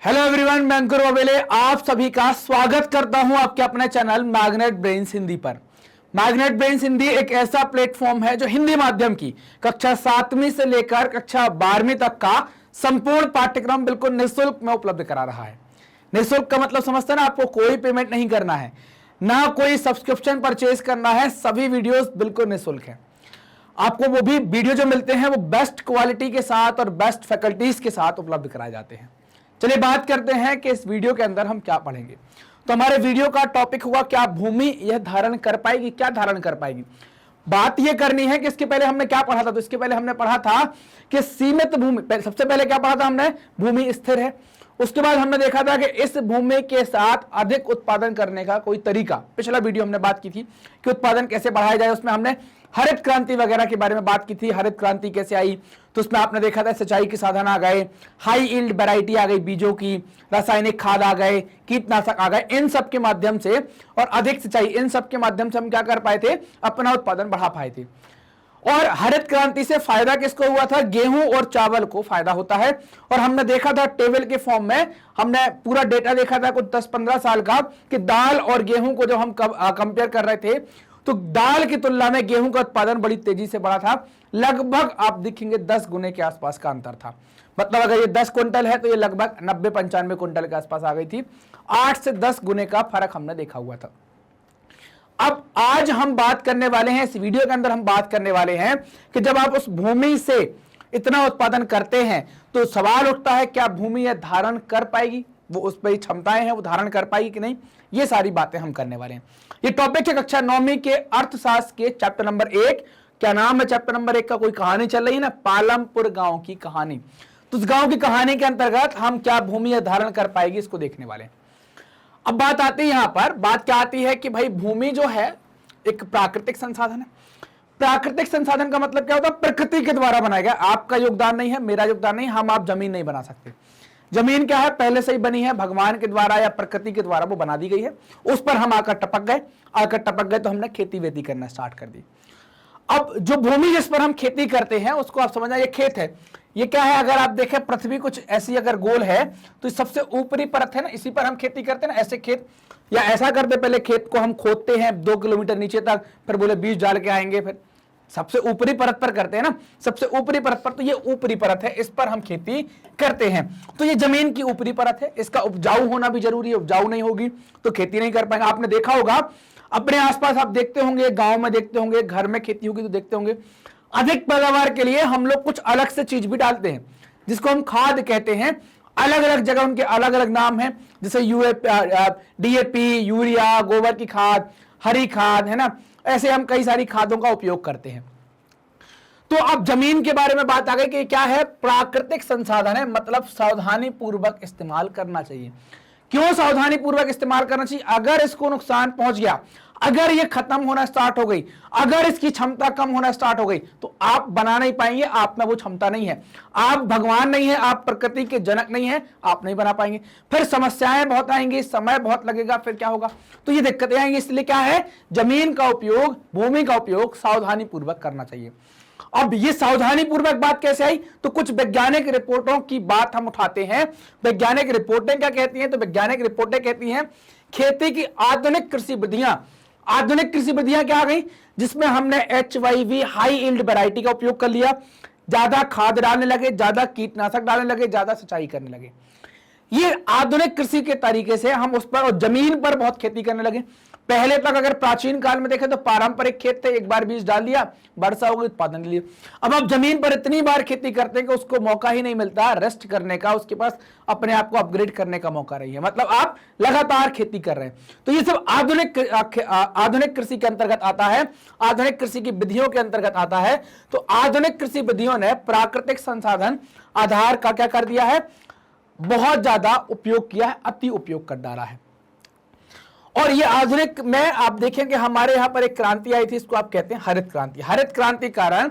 Hello everyone, मैं अंकुर वाबेले आप सभी का स्वागत करता हूं आपके अपने चैनल मैग्नेट ब्रेन्स हिंदी पर। मैग्नेट ब्रेन्स हिंदी एक ऐसा प्लेटफॉर्म है जो हिंदी माध्यम की कक्षा 7वीं से लेकर कक्षा 12वीं तक का संपूर्ण पाठ्यक्रम बिल्कुल निःशुल्क में उपलब्ध करा रहा है। निःशुल्क का मतलब समझते हैं ना, आपको कोई पेमेंट नहीं करना है, ना कोई सब्सक्रिप्शन परचेज करना है, सभी वीडियोस बिल्कुल निःशुल्क है। आपको वो भी वीडियो जो मिलते हैं वो बेस्ट क्वालिटी के साथ और बेस्ट फैकल्टीज के साथ उपलब्ध कराए जाते हैं। चलिए बात करते हैं कि इस वीडियो के अंदर हम क्या पढ़ेंगे। तो हमारे वीडियो का टॉपिक हुआ क्या भूमि यह धारण कर पाएगी, क्या धारण कर पाएगी। बात यह करनी है कि इसके पहले हमने क्या पढ़ा था। तो इसके पहले हमने पढ़ा था कि सीमित भूमि, सबसे पहले क्या पढ़ा था हमने, भूमि स्थिर है। उसके बाद हमने देखा था कि इस भूमि के साथ अधिक उत्पादन करने का कोई तरीका, पिछला वीडियो हमने बात की थी कि उत्पादन कैसे बढ़ाया जाए। उसमें हमने हरित क्रांति वगैरह के बारे में बात की थी। हरित क्रांति कैसे आई, तो उसमें आपने देखा था सिंचाई के साधन आ गए, हाई यील्ड वैरायटी आ गई बीजों की, रासायनिक खाद आ गए, कीटनाशक आ गए। इन सब के माध्यम से और अधिक सिंचाई, इन सब के माध्यम से हम क्या कर पाए थे, अपना उत्पादन बढ़ा पाए थे। और हरित क्रांति से फायदा किसको हुआ था, गेहूं और चावल को फायदा होता है। और हमने देखा था टेबल के फॉर्म में, हमने पूरा डेटा देखा था कुछ 10-15 साल का कि दाल और गेहूं को जब हम कंपेयर कर रहे थे तो दाल की तुलना में गेहूं का उत्पादन बड़ी तेजी से बढ़ा था। लगभग आप देखेंगे 10 गुने के आसपास का अंतर था। मतलब अगर ये 10 क्विंटल है तो ये लगभग 90-95 क्विंटल के आसपास आ गई थी। 8 से 10 गुने का फर्क हमने देखा हुआ था। अब आज हम बात करने वाले हैं, इस वीडियो के अंदर हम बात करने वाले हैं कि जब आप उस भूमि से इतना उत्पादन करते हैं तो सवाल उठता है क्या भूमि यह धारण कर पाएगी, वो उस पर क्षमताएं हैं वो धारण कर पाएगी कि नहीं। ये सारी बातें हम करने वाले हैं। ये टॉपिक है कक्षा 9वीं के अर्थशास्त्र के चैप्टर नंबर 1। क्या नाम है चैप्टर नंबर 1 का, कोई कहानी चल रही है ना, पालमपुर गांव की कहानी। तो उस गांव की कहानी के अंतर्गत हम क्या भूमि यह धारण कर पाएगी इसको देखने वाले हैं। अब बात आती है यहां पर, बात क्या आती है कि भाई भूमि जो है एक प्राकृतिक संसाधन है। प्राकृतिक संसाधन का मतलब क्या होता है, प्रकृति के द्वारा बनाया गया। आपका योगदान नहीं है, मेरा योगदान नहीं, हम आप जमीन नहीं बना सकते। जमीन क्या है, पहले से ही बनी है, भगवान के द्वारा या प्रकृति के द्वारा वो बना दी गई है। उस पर हम आकर टपक गए तो हमने खेती वेती करना स्टार्ट कर दी। अब जो भूमि जिस पर हम खेती करते हैं उसको आप समझना, ये खेत है। ये क्या है, अगर आप देखें पृथ्वी कुछ ऐसी अगर गोल है तो सबसे ऊपरी परत है ना, इसी पर हम खेती करते हैं ना। ऐसे खेत या ऐसा करते, पहले खेत को हम खोदते हैं 2 किलोमीटर नीचे तक, फिर बोले बीज डाल के आएंगे, फिर सबसे ऊपरी परत पर करते हैं ना, सबसे ऊपरी परत पर। तो ये ऊपरी परत है, इस पर हम खेती करते हैं। तो ये जमीन की ऊपरी परत है, इसका उपजाऊ होना भी जरूरी है। उपजाऊ नहीं होगी तो खेती नहीं कर पाएंगे। आपने देखा होगा अपने आसपास, आप देखते होंगे, गांव में देखते होंगे, घर में खेती होगी तो देखते होंगे, अधिक पैदावार के लिए हम लोग कुछ अलग से चीज भी डालते हैं जिसको हम खाद कहते हैं। अलग अलग जगह उनके अलग अलग नाम है, जैसे DAP, यूरिया, गोबर की खाद, हरी खाद, है ना। ऐसे हम कई सारी खादों का उपयोग करते हैं। तो अब जमीन के बारे में बात आ गई कि क्या है, प्राकृतिक संसाधन है, मतलब सावधानी पूर्वक इस्तेमाल करना चाहिए। क्यों सावधानी पूर्वक इस्तेमाल करना चाहिए, अगर इसको नुकसान पहुंच गया, अगर ये खत्म होना स्टार्ट हो गई, अगर इसकी क्षमता कम होना स्टार्ट हो गई तो आप बना नहीं पाएंगे, आप में वो क्षमता नहीं है। आप भगवान नहीं है, आप प्रकृति के जनक नहीं है, आप नहीं बना पाएंगे। फिर समस्याएं बहुत आएंगी, समय बहुत लगेगा, फिर क्या होगा, तो ये दिक्कतें आएंगी। इसलिए क्या है, जमीन का उपयोग, भूमि का उपयोग सावधानी पूर्वक करना चाहिए। अब ये सावधानी पूर्वक बात कैसे आई, तो कुछ वैज्ञानिक रिपोर्टों की बात हम उठाते हैं। वैज्ञानिक रिपोर्टें क्या कहती हैं, तो वैज्ञानिक रिपोर्टें कहती हैं खेती की आधुनिक कृषि विधियां, आधुनिक कृषि विधियां क्या आ गई, जिसमें हमने HYV हाई यील्ड वैरायटी का उपयोग कर लिया, ज्यादा खाद डालने लगे, ज्यादा कीटनाशक डालने लगे, ज्यादा सिंचाई करने लगे। ये आधुनिक कृषि के तरीके से हम उस पर और जमीन पर बहुत खेती करने लगे। पहले तक अगर प्राचीन काल में देखें तो पारंपरिक खेत थे, एक बार बीज डाल दिया, वर्षा हो गई, उत्पादन ले लिया। अब आप जमीन पर इतनी बार खेती करते हैं कि उसको मौका ही नहीं मिलता रेस्ट करने का, उसके पास अपने आप को अपग्रेड करने का मौका नहीं है। मतलब आप लगातार खेती कर रहे हैं। तो ये सब आधुनिक कृषि के अंतर्गत आता है, आधुनिक कृषि की विधियों के अंतर्गत आता है। तो आधुनिक कृषि विधियों ने प्राकृतिक संसाधन आधार का क्या कर दिया है, बहुत ज्यादा उपयोग किया है, अति उपयोग कर डाला है। और ये आधुनिक में आप देखेंगे हमारे यहां पर एक क्रांति आई थी, इसको आप कहते हैं हरित क्रांति। हरित क्रांति कारण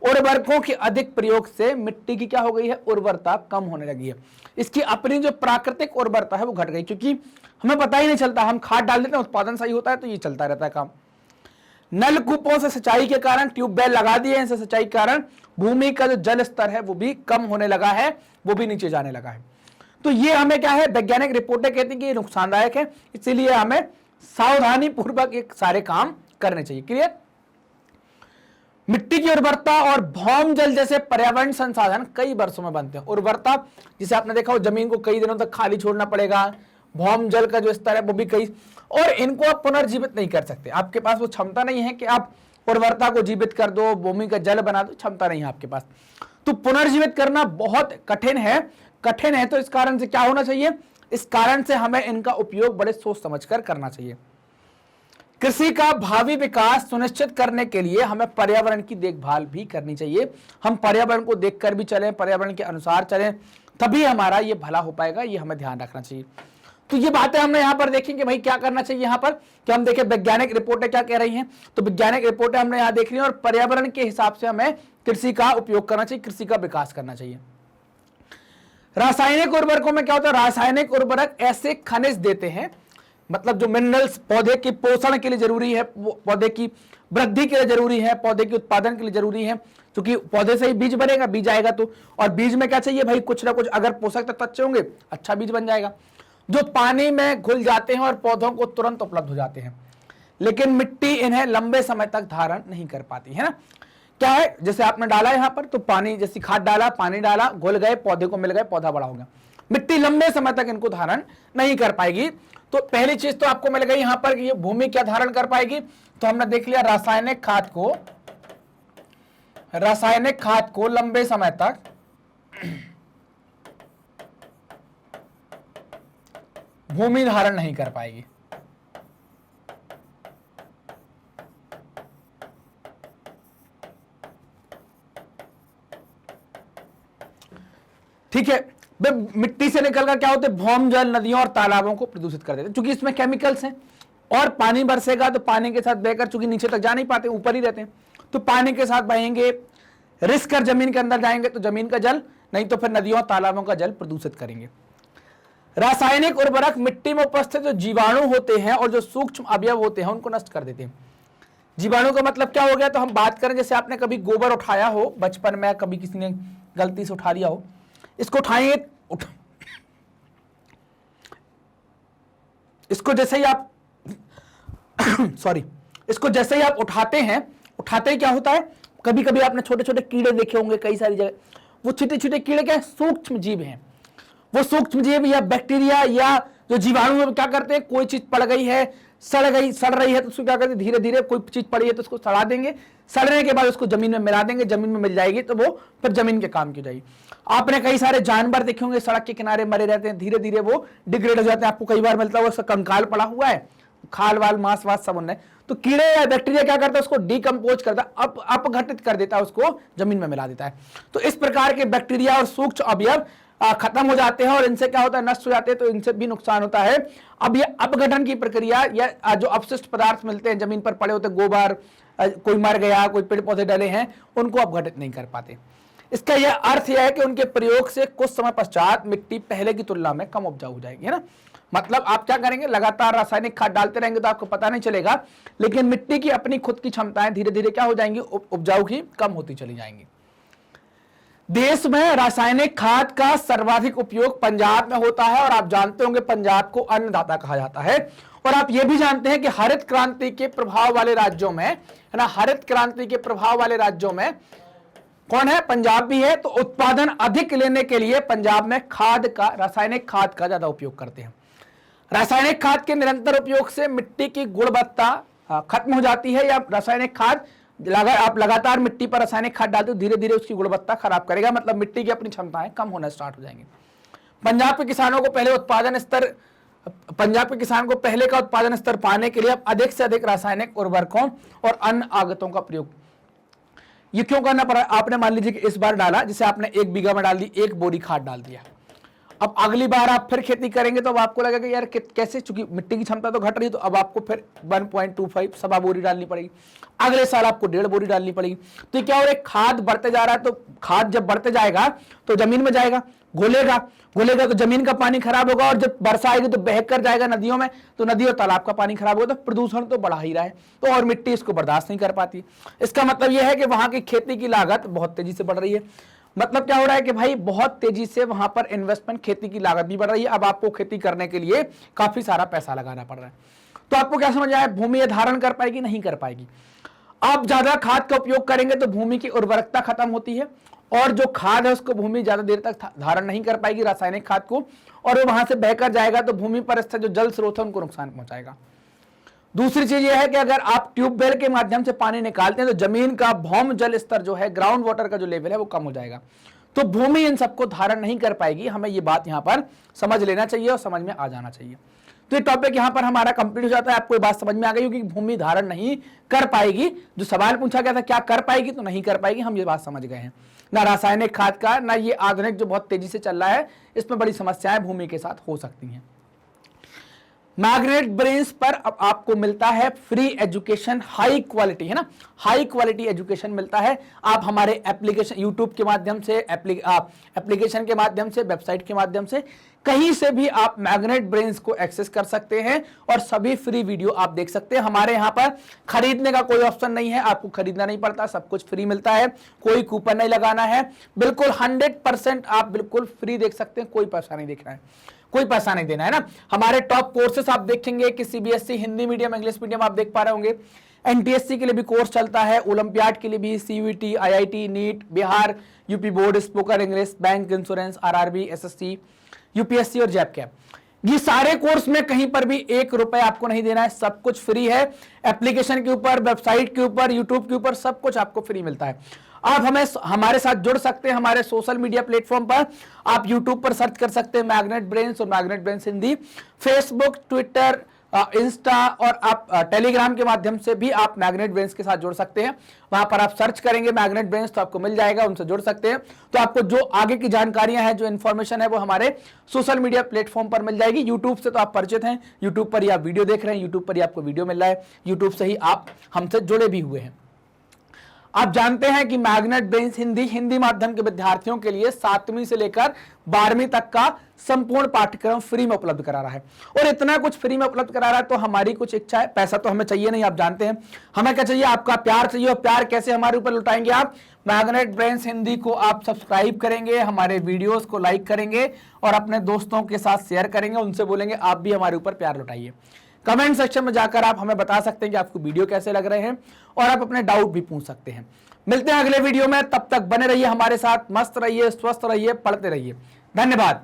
उर्वरकों के अधिक प्रयोग से मिट्टी की क्या हो गई है, उर्वरता कम होने लगी है। इसकी अपनी जो प्राकृतिक उर्वरता है वो घट गई, क्योंकि हमें पता ही नहीं चलता, हम खाद डाल देते हैं, उत्पादन सही होता है, तो ये चलता रहता है काम। नलकूपों से सिंचाई के कारण, ट्यूबवेल लगा दिए हैं, सिंचाई के कारण भूमि का जो जल स्तर है वो भी कम होने लगा है, वो भी नीचे जाने लगा है। तो ये हमें क्या है, वैज्ञानिक रिपोर्टें कहती हैं कि ये नुकसानदायक है, इसीलिए हमें सावधानी पूर्वक एक सारे काम करने चाहिए। क्लियर? मिट्टी की उर्वरता और भौम जल जैसे पर्यावरण संसाधन कई वर्षों में बनते हैं। उर्वरता जिसे आपने देखा हो, जमीन को कई दिनों तक खाली छोड़ना पड़ेगा, भौम जल का जो स्तर है वो भी कई, और इनको आप पुनर्जीवित नहीं कर सकते, आपके पास वो क्षमता नहीं है कि आप उर्वरता को जीवित कर दो, भूमि का जल बना दो, क्षमता नहीं है आपके पास। तो पुनर्जीवित करना बहुत कठिन है, तो इस कारण से क्या होना चाहिए, इस कारण से हमें इनका उपयोग बड़े सोच समझकर करना चाहिए। कृषि का भावी विकास सुनिश्चित करने के लिए हमें पर्यावरण की देखभाल भी करनी चाहिए। हम पर्यावरण को देखकर भी चलें, पर्यावरण के अनुसार चलें, तभी हमारा ये भला हो पाएगा, ये हमें ध्यान रखना चाहिए। तो ये बातें हमने यहाँ पर देखी कि भाई क्या करना चाहिए यहाँ पर, कि हम देखें वैज्ञानिक रिपोर्टें क्या कह रही हैं। तो वैज्ञानिक रिपोर्टें हमने यहाँ देख रही हैं, और पर्यावरण के हिसाब से हमें कृषि का उपयोग करना चाहिए, कृषि का विकास करना चाहिए। रासायनिक उर्वरकों में क्या होता है, रासायनिक उर्वरक ऐसे खनिज देते हैं, मतलब जो मिनरल्स पौधे के पोषण के लिए जरूरी है, पौधे की वृद्धि के लिए जरूरी है, पौधे के उत्पादन के लिए जरूरी है, क्योंकि पौधे से ही बीज बनेगा, बीज आएगा तो, और बीज में क्या चाहिए भाई, कुछ ना कुछ अगर पोषक तत्व अच्छे होंगे अच्छा बीज बन जाएगा, जो पानी में घुल जाते हैं और पौधों को तुरंत उपलब्ध हो जाते हैं, लेकिन मिट्टी इन्हें लंबे समय तक धारण नहीं कर पाती है ना। क्या है, जैसे आपने डाला यहाँ पर, तो पानी जैसी खाद डाला, पानी डाला, घुल गए, पौधे को मिल गए, पौधा बड़ा हो गया। मिट्टी लंबे समय तक इनको धारण नहीं कर पाएगी। तो पहली चीज तो आपको मिल गई यहाँ पर कि ये भूमि क्या धारण कर पाएगी, तो हमने देख लिया रासायनिक खाद को लंबे समय तक भूमि धारण नहीं कर पाएगी। ठीक है, मिट्टी से निकलकर क्या होते हैं, भौम जल नदियों और तालाबों को प्रदूषित कर देते हैं, क्योंकि इसमें केमिकल्स हैं, और पानी बरसेगा तो पानी के साथ बहकर, चूंकि नीचे तक जा नहीं पाते, ऊपर ही रहते हैं, तो पानी के साथ बहेंगे, रिस्क कर जमीन के अंदर जाएंगे तो जमीन का जल, नहीं तो फिर नदियों और तालाबों का जल प्रदूषित करेंगे। रासायनिक उर्वरक मिट्टी में उपस्थित जो जीवाणु होते हैं और जो सूक्ष्म अवयव होते हैं उनको नष्ट कर देते हैं। जीवाणु का मतलब क्या हो गया, तो हम बात करें, जैसे आपने कभी गोबर उठाया हो बचपन में, कभी किसी ने गलती से उठा लिया हो, इसको उठाएंगे, इसको जैसे ही आप इसको जैसे ही आप उठाते ही क्या होता है, कभी कभी आपने छोटे छोटे कीड़े देखे होंगे कई सारी जगह, वो छोटे छोटे कीड़े क्या है, सूक्ष्म जीव हैं। वो सूक्ष्म जीव या बैक्टीरिया या जो जीवाणु क्या करते हैं, कोई चीज पड़ गई है, सड़ रही है, तो उसको क्या करते हैं, धीरे धीरे कोई चीज पड़ी है तो उसको सड़ा देंगे, सड़ने के बाद उसको जमीन में मिला देंगे, जमीन में मिल जाएगी तो वो फिर जमीन के काम की जाएगी। आपने कई सारे जानवर देखे होंगे सड़क के किनारे मरे रहते हैं, धीरे धीरे वो डिग्रेड हो जाते हैं, आपको कई बार मिलता है उसका कंकाल पड़ा हुआ है, खाल वाल मांस वास सब उनने, तो कीड़े या बैक्टीरिया क्या करता है, उसको डिकम्पोज करता है, अपघटित कर देता है, उसको जमीन में मिला देता है। तो इस प्रकार के बैक्टीरिया और सूक्ष्म अवयव खत्म हो जाते हैं और इनसे क्या होता है, नष्ट हो जाते हैं, तो इनसे भी नुकसान होता है। अब ये अपघटन की प्रक्रिया या जो अपशिष्ट पदार्थ मिलते हैं जमीन पर पड़े होते, गोबर, कोई मर गया, कोई पेड़ पौधे डले हैं, उनको अपघटित नहीं कर पाते। इसका यह अर्थ यह है कि उनके प्रयोग से कुछ समय पश्चात मिट्टी पहले की तुलना में कम उपजाऊ हो जाएगी, है ना। मतलब आप क्या करेंगे, लगातार रासायनिक खाद डालते रहेंगे तो आपको पता नहीं चलेगा, लेकिन मिट्टी की अपनी खुद की क्षमताएं धीरे धीरे क्या हो जाएंगी, उपजाऊ की कम होती चली जाएंगी। देश में रासायनिक खाद का सर्वाधिक उपयोग पंजाब में होता है, और आप जानते होंगे पंजाब को अन्नदाता कहा जाता है। और आप ये भी जानते हैं कि हरित क्रांति के प्रभाव वाले राज्यों में, है ना, हरित क्रांति के प्रभाव वाले राज्यों में कौन है, पंजाब भी है। तो उत्पादन अधिक लेने के लिए पंजाब में रासायनिक खाद का ज्यादा उपयोग करते हैं। रासायनिक खाद के निरंतर उपयोग से मिट्टी की गुणवत्ता खत्म हो जाती है, या रासायनिक खाद आप लगातार मिट्टी पर रासायनिक खाद डालते हो, धीरे धीरे उसकी गुणवत्ता खराब करेगा, मतलब मिट्टी की अपनी क्षमताएं कम होना स्टार्ट हो जाएंगी। पंजाब के किसानों को पहले का उत्पादन स्तर पाने के लिए अब अधिक से अधिक रासायनिक उर्वरकों और अन्य आगतों का प्रयोग ये क्यों करना पड़ा। आपने मान लीजिए कि इस बार डाला, जैसे आपने 1 बीघा में डाल दी, 1 बोरी खाद डाल दिया, अब अगली बार आप फिर खेती करेंगे तो अब आपको लगेगा यार कैसे, चूंकि मिट्टी की क्षमता तो घट रही है, तो अब आपको फिर 1.25 सवा बोरी डालनी पड़ेगी, अगले साल आपको 1.5 बोरी डालनी पड़ेगी। तो क्या हो रहा है, खाद बढ़ते जा रहा है, तो खाद जब बढ़ते जाएगा तो जमीन में जाएगा, घुलेगा तो जमीन का पानी खराब होगा, और जब वर्षा आएगी तो बह कर जाएगा नदियों में, तो नदी और तालाब का पानी खराब होगा, तो प्रदूषण तो बढ़ा ही रहा है, तो और मिट्टी इसको बर्दाश्त नहीं कर पाती। इसका मतलब यह है कि वहां की खेती की लागत बहुत तेजी से बढ़ रही है। मतलब क्या हो रहा है कि भाई बहुत तेजी से वहां पर इन्वेस्टमेंट, खेती की लागत भी बढ़ रही है। अब आपको खेती करने के लिए काफी सारा पैसा लगाना पड़ रहा है। तो आपको क्या समझ आया, भूमि ये धारण कर पाएगी, नहीं कर पाएगी। आप ज्यादा खाद का उपयोग करेंगे तो भूमि की उर्वरकता खत्म होती है, और जो खाद है उसको भूमि ज्यादा देर तक धारण नहीं कर पाएगी, रासायनिक खाद को, और वो वहां से बहकर जाएगा तो भूमि पर स्थित जो जल स्रोत है उनको नुकसान पहुंचाएगा। दूसरी चीज यह है कि अगर आप ट्यूबवेल के माध्यम से पानी निकालते हैं तो जमीन का भौम जल स्तर जो है, ग्राउंड वाटर का जो लेवल है वो कम हो जाएगा, तो भूमि इन सबको धारण नहीं कर पाएगी। हमें ये बात यहां पर समझ लेना चाहिए और समझ में आ जाना चाहिए। तो ये टॉपिक यहां पर हमारा कंप्लीट हो जाता है। आपको ये बात समझ में आ गई, क्योंकि भूमि धारण नहीं कर पाएगी। जो सवाल पूछा गया था क्या कर पाएगी, तो नहीं कर पाएगी, हम ये बात समझ गए हैं। ना रासायनिक खाद का, ना ये आधुनिक जो बहुत तेजी से चल रहा है, इसमें बड़ी समस्याएं भूमि के साथ हो सकती हैं। मैग्नेट ब्रेन्स पर अब आपको मिलता है फ्री एजुकेशन, हाई क्वालिटी, है ना, हाई क्वालिटी एजुकेशन मिलता है। आप हमारे एप्लीकेशन, यूट्यूब के माध्यम से, एप्लीकेशन के माध्यम से, वेबसाइट के माध्यम से, कहीं से भी आप मैग्नेट ब्रेन्स को एक्सेस कर सकते हैं और सभी फ्री वीडियो आप देख सकते हैं। हमारे यहाँ पर खरीदने का कोई ऑप्शन नहीं है, आपको खरीदना नहीं पड़ता, सब कुछ फ्री मिलता है, कोई कूपन नहीं लगाना है, बिल्कुल 100% आप बिल्कुल फ्री देख सकते हैं, कोई पैसा नहीं देखना है, कोई पैसा नहीं देना है ना। हमारे टॉप कोर्सेस आप देखेंगे कि CBSE, Hindi medium, English medium आप देख पा रहे होंगे। एनटीएससी के लिए भी कोर्स चलता है, ओलंपियाड के लिए भी, CUET, IIT, NEET, Bihar, UP board, spoken English, bank, insurance, RRB, SSC, UPSC और जैब कैप। ये सारे कोर्स में कहीं पर भी 1 रुपए आपको नहीं देना है, सब कुछ फ्री है। एप्लीकेशन के ऊपर, वेबसाइट के ऊपर, यूट्यूब के ऊपर सब कुछ आपको फ्री मिलता है। आप हमारे साथ जुड़ सकते हैं हमारे सोशल मीडिया प्लेटफॉर्म पर। आप यूट्यूब पर सर्च कर सकते हैं मैग्नेट ब्रेन्स और magnet brains Hindi. Facebook, Twitter, Insta और आप टेलीग्राम के माध्यम से भी आप मैग्नेट ब्रेन्स के साथ जुड़ सकते हैं। वहां पर आप सर्च करेंगे मैग्नेट ब्रेन्स तो आपको मिल जाएगा, उनसे जुड़ सकते हैं। तो आपको जो आगे की जानकारियां हैं, जो इन्फॉर्मेशन है, वो हमारे सोशल मीडिया प्लेटफॉर्म पर मिल जाएगी। यूट्यूब से तो आप परिचित हैं, यूट्यूब पर ही आप वीडियो देख रहे हैं, यूट्यूब पर ही आपको वीडियो मिल रहा है, यूट्यूब से ही आप हमसे जुड़े भी हुए हैं। आप जानते हैं कि मैग्नेट ब्रेन्स हिंदी माध्यम के विद्यार्थियों के लिए 7वीं से लेकर 12वीं तक का संपूर्ण पाठ्यक्रम फ्री में उपलब्ध करा रहा है। और इतना कुछ फ्री में उपलब्ध करा रहा है तो हमारी कुछ इच्छा है, पैसा तो हमें चाहिए नहीं, आप जानते हैं। हमें क्या चाहिए, आपका प्यार चाहिए। और प्यार कैसे हमारे ऊपर लुटाएंगे आप, मैग्नेट ब्रेन्स हिंदी को आप सब्सक्राइब करेंगे, हमारे वीडियोस को लाइक करेंगे और अपने दोस्तों के साथ शेयर करेंगे, उनसे बोलेंगे आप भी हमारे ऊपर प्यार लुटाइए। कमेंट सेक्शन में जाकर आप हमें बता सकते हैं कि आपको वीडियो कैसे लग रहे हैं और आप अपने डाउट भी पूछ सकते हैं। मिलते हैं अगले वीडियो में, तब तक बने रहिए हमारे साथ, मस्त रहिए, स्वस्थ रहिए, पढ़ते रहिए। धन्यवाद।